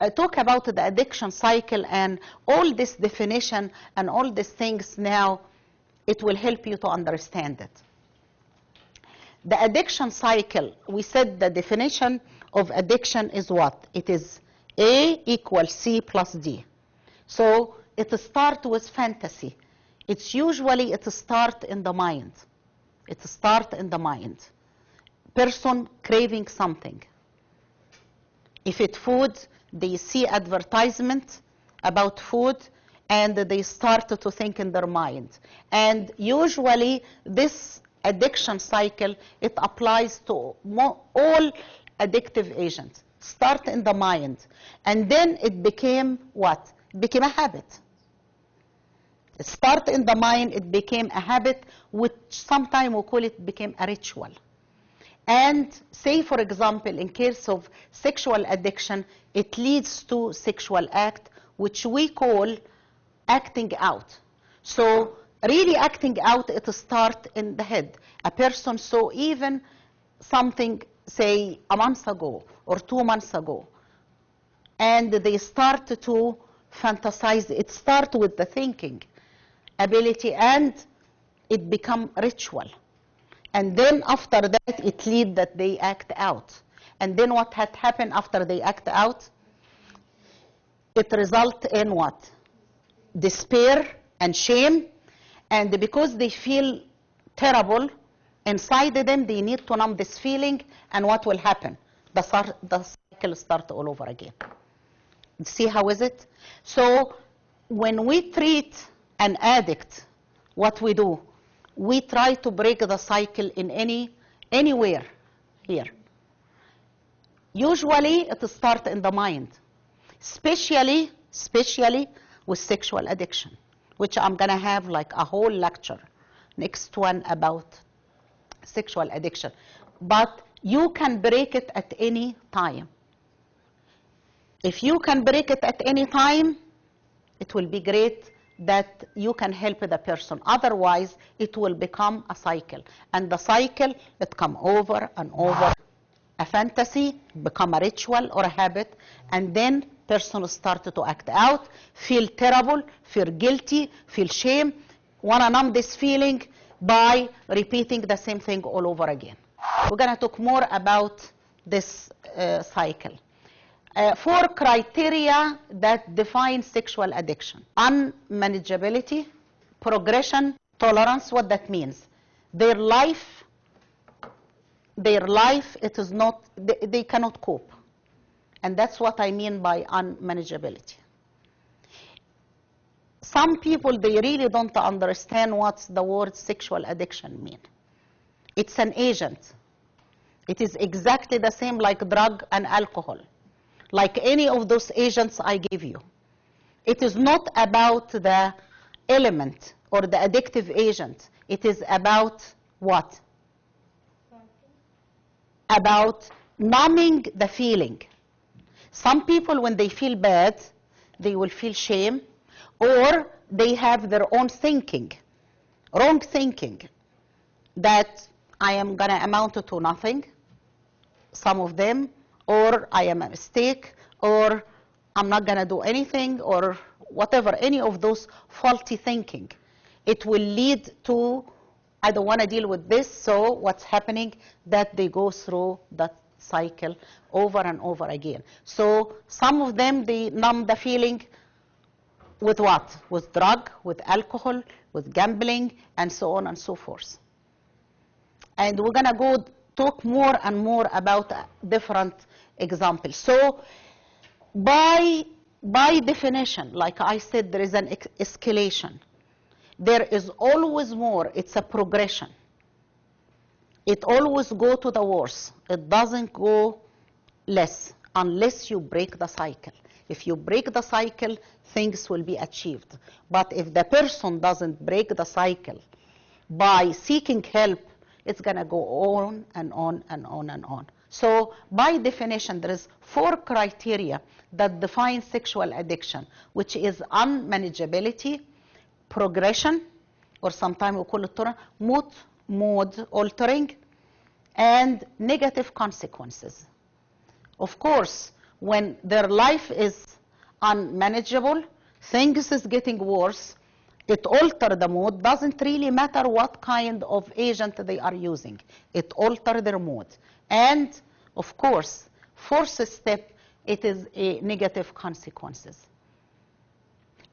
talk about the addiction cycle and all this definition and all these things now, it will help you to understand it. The addiction cycle, we said the definition of addiction is what? It is A equals C plus D. So it starts with fantasy. It's usually, it starts in the mind. It starts in the mind. Person craving something. If it's food, they see advertisement about food and they start to think in their mind. And usually this addiction cycle, it applies to all addictive agents. Start in the mind. And then it became what? It became a habit. It start in the mind, it became a habit, which sometimes we call it became a ritual. And say, for example, in case of sexual addiction, it leads to sexual act, which we call acting out. So really acting out, it starts in the head. A person saw even something, say, a month ago or 2 months ago, and they start to fantasize. It starts with the thinking ability, and it become ritual. And then after that, it leads that they act out. And then what had happened after they act out? It results in what? Despair and shame. And because they feel terrible inside them, they need to numb this feeling. And what will happen? The cycle starts all over again. See how is it? So when we treat an addict, what we do? We try to break the cycle in anywhere here. Usually it starts in the mind, especially with sexual addiction, which I'm going to have like a whole lecture, next one about sexual addiction. But you can break it at any time. If you can break it at any time, it will be great that you can help the person. Otherwise, it will become a cycle. And the cycle, it come over and over. A fantasy, become a ritual or a habit, and then person will start to act out, feel terrible, feel guilty, feel shame, want to numb this feeling by repeating the same thing all over again. We're going to talk more about this cycle. 4 criteria that define sexual addiction. Unmanageability, progression, tolerance. What that means? Their life, it is not, they cannot cope. And that's what I mean by unmanageability. Some people, they really don't understand what the word sexual addiction mean. It's an agent. It is exactly the same like drug and alcohol. Like any of those agents I give you. It is not about the element or the addictive agent. It is about what? About numbing the feeling. Some people, when they feel bad, they will feel shame, or they have their own thinking, wrong thinking, that I am going to amount to nothing, some of them, or I am a mistake, or I'm not going to do anything, or whatever, any of those faulty thinking. It will lead to, I don't want to deal with this, so what's happening? That they go through that cycle over and over again. So some of them, they numb the feeling with what? With drug, with alcohol, with gambling, and so on and so forth. And we're going to go talk more and more about different examples. So by definition, like I said, there is an escalation. There is always more. It's a progression. It always go to the worse. It doesn't go less unless you break the cycle. If you break the cycle, things will be achieved. But if the person doesn't break the cycle by seeking help, it's going to go on and on and on and on. So by definition, there is 4 criteria that define sexual addiction, which is unmanageability, progression, or sometimes we call it mood altering, and negative consequences. Of course, when their life is unmanageable, things is getting worse, it alters the mood. Doesn't really matter what kind of agent they are using. It alters their mood. And, of course, fourth step, it is a negative consequences.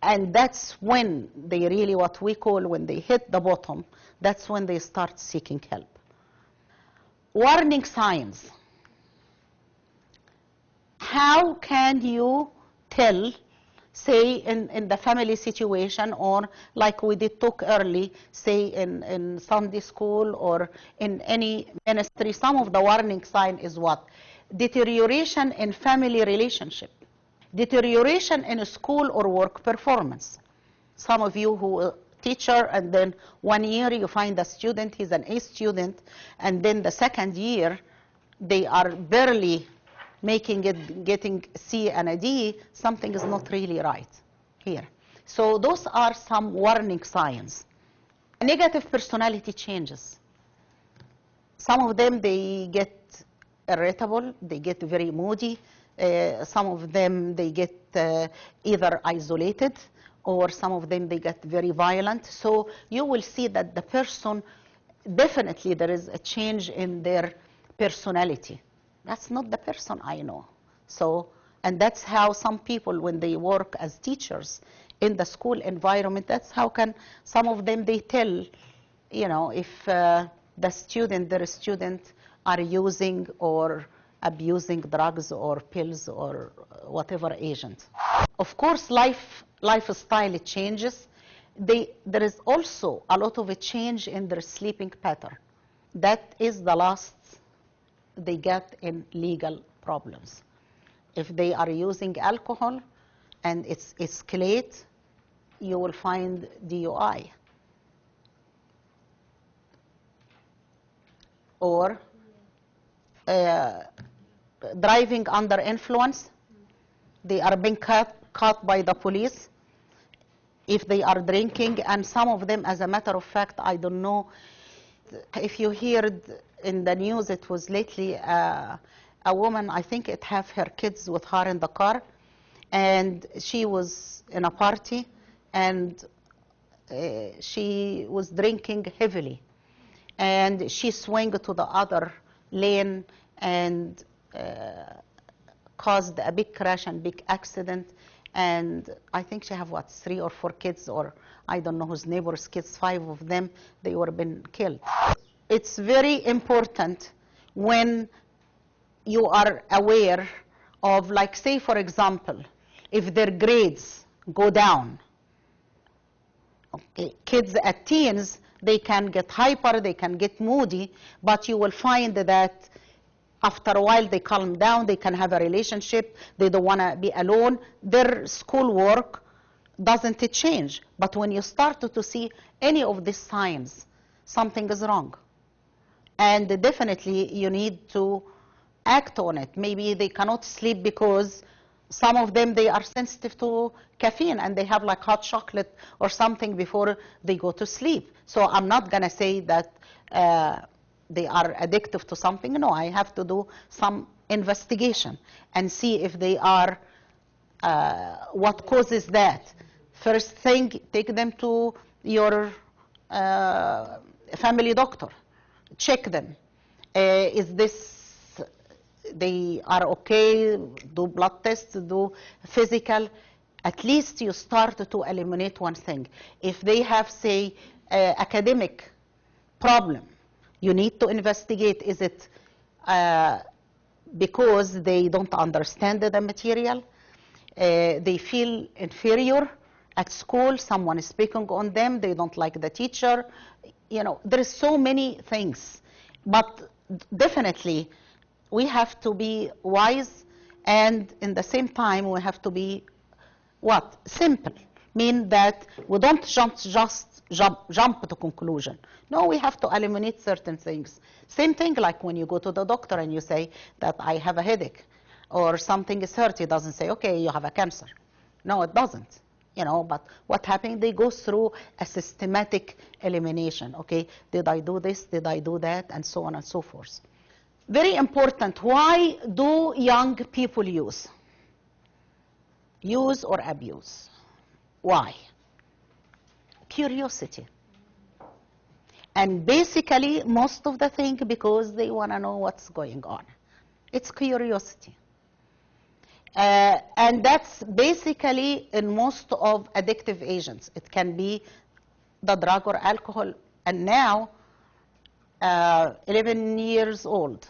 And that's when they really, what we call, when they hit the bottom, that's when they start seeking help. Warning signs. How can you tell, say, in the family situation, or like we did talk early, say in Sunday school or in any ministry, some of the warning sign is what? Deterioration in family relationship. Deterioration in school or work performance. Some of you who are teacher, and then 1 year you find a student, he's an A student, and then the second year they are barely making it, getting C and a D, something is not really right here. So those are some warning signs. Negative personality changes. Some of them, they get irritable, they get very moody. Some of them, they get either isolated, or some of them, they get very violent. So you will see that the person, definitely there is a change in their personality. That's not the person I know. So, and that's how some people, when they work as teachers in the school environment, that's how can some of them, they tell, you know, if the student, their student are using or abusing drugs or pills or whatever agent. Of course, lifestyle changes. There is also a lot of a change in their sleeping pattern. That is the last they get in legal problems. If they are using alcohol and it's escalate, you will find DUI. Or driving under influence, they are being caught by the police if they are drinking, and some of them, as a matter of fact, I don't know if you heard in the news, it was lately a woman, I think it have her kids with her in the car, and she was in a party, and she was drinking heavily, and she swung to the other lane and caused a big crash and big accident. And I think she have, what, 3 or 4 kids, or I don't know whose neighbor's kids, 5 of them, they were been killed. It's very important when you are aware of, like, say, for example, if their grades go down. Okay, kids at teens, they can get hyper, they can get moody, but you will find that after a while they calm down, they can have a relationship, they don't want to be alone, their schoolwork doesn't change. But when you start to see any of these signs, something is wrong. And definitely you need to act on it. Maybe they cannot sleep because some of them, they are sensitive to caffeine and they have like hot chocolate or something before they go to sleep. So I'm not going to say that they are addictive to something. No, I have to do some investigation and see if they are, what causes that. First thing, take them to your family doctor. Check them. Is this, they are okay, do blood tests, do physical. At least you start to eliminate one thing. If they have, say, academic problem, you need to investigate. Is it because they don't understand the material? They feel inferior at school, someone is speaking on them, they don't like the teacher. You know, there is so many things. But definitely, we have to be wise, and in the same time, we have to be, what? Simple. Mean that we don't just jump to conclusion. No, we have to eliminate certain things. Same thing like when you go to the doctor and you say that I have a headache or something is hurt. He doesn't say, okay, you have a cancer. No, it doesn't. You know, but what happened? They go through a systematic elimination. Okay, did I do this? Did I do that? And so on and so forth. Very important. Why do young people use? use or abuse. Why? Curiosity. And basically, most of the thing because they want to know what's going on. It's curiosity. And that's basically in most of addictive agents. It can be the drug or alcohol. And now, 11 years old,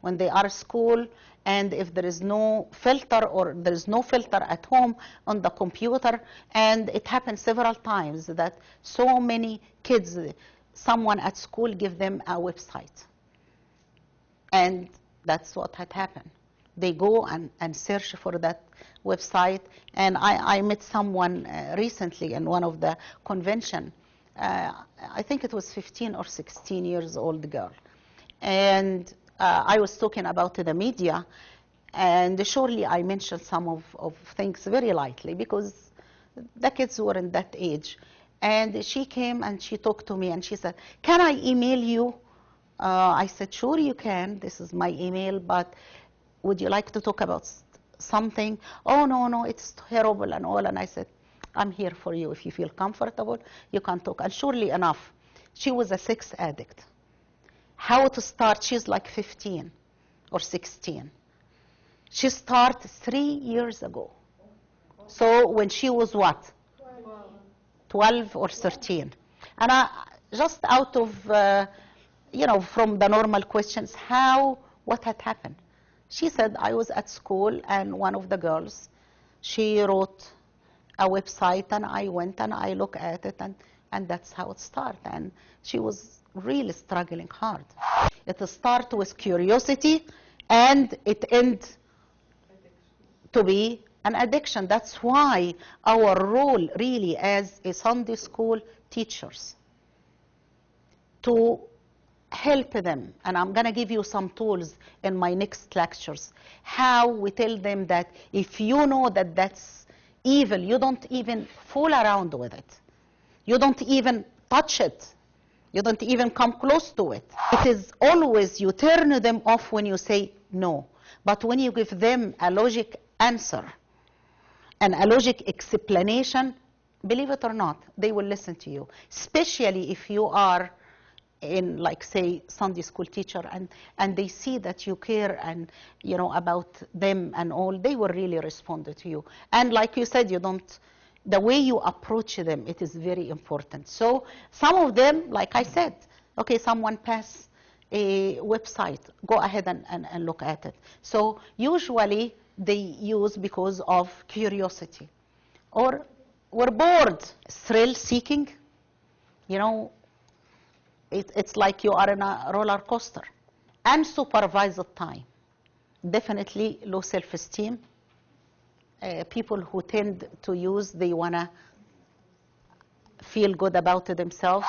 when they are at school, and if there is no filter or there is no filter at home on the computer, and it happens several times that so many kids, someone at school give them a website. And that's what had happened. They go and search for that website. And I met someone recently in one of the convention. I think it was 15 or 16 years old girl. And I was talking about the media. And surely I mentioned some of things very lightly because the kids were in that age. And she came and she talked to me and she said, "Can I email you?" I said, "Sure you can. This is my email, but would you like to talk about something?" "Oh, no, it's terrible and all." And I said, "I'm here for you. If you feel comfortable, you can talk." And surely enough, she was a sex addict. How to start? She's like 15 or 16. She started 3 years ago. So when she was what? 12 or 13. And I, just out of, from the normal questions, what had happened? She said, "I was at school and one of the girls, she wrote a website and I went and I looked at it and that's how it started." And she was really struggling hard. It started with curiosity and it ended to be an addiction. That's why our role really as a Sunday school teachers to help them, and I'm going to give you some tools in my next lectures, how we tell them that if you know that that's evil, you don't even fool around with it. You don't even touch it. You don't even come close to it. It is always you turn them off when you say no. But when you give them a logic answer and a logic explanation, believe it or not, they will listen to you, especially if you are in, like, say, Sunday school teacher, and they see that you care and, about them and all, they will really respond to you. And like you said, the way you approach them, it is very important. So some of them, like I said, okay, someone pass a website, go ahead and look at it. So usually they use because of curiosity. Or we're bored, thrill seeking, it's like you are in a roller coaster. Unsupervised time, definitely low self-esteem. People who tend to use, they want to feel good about themselves.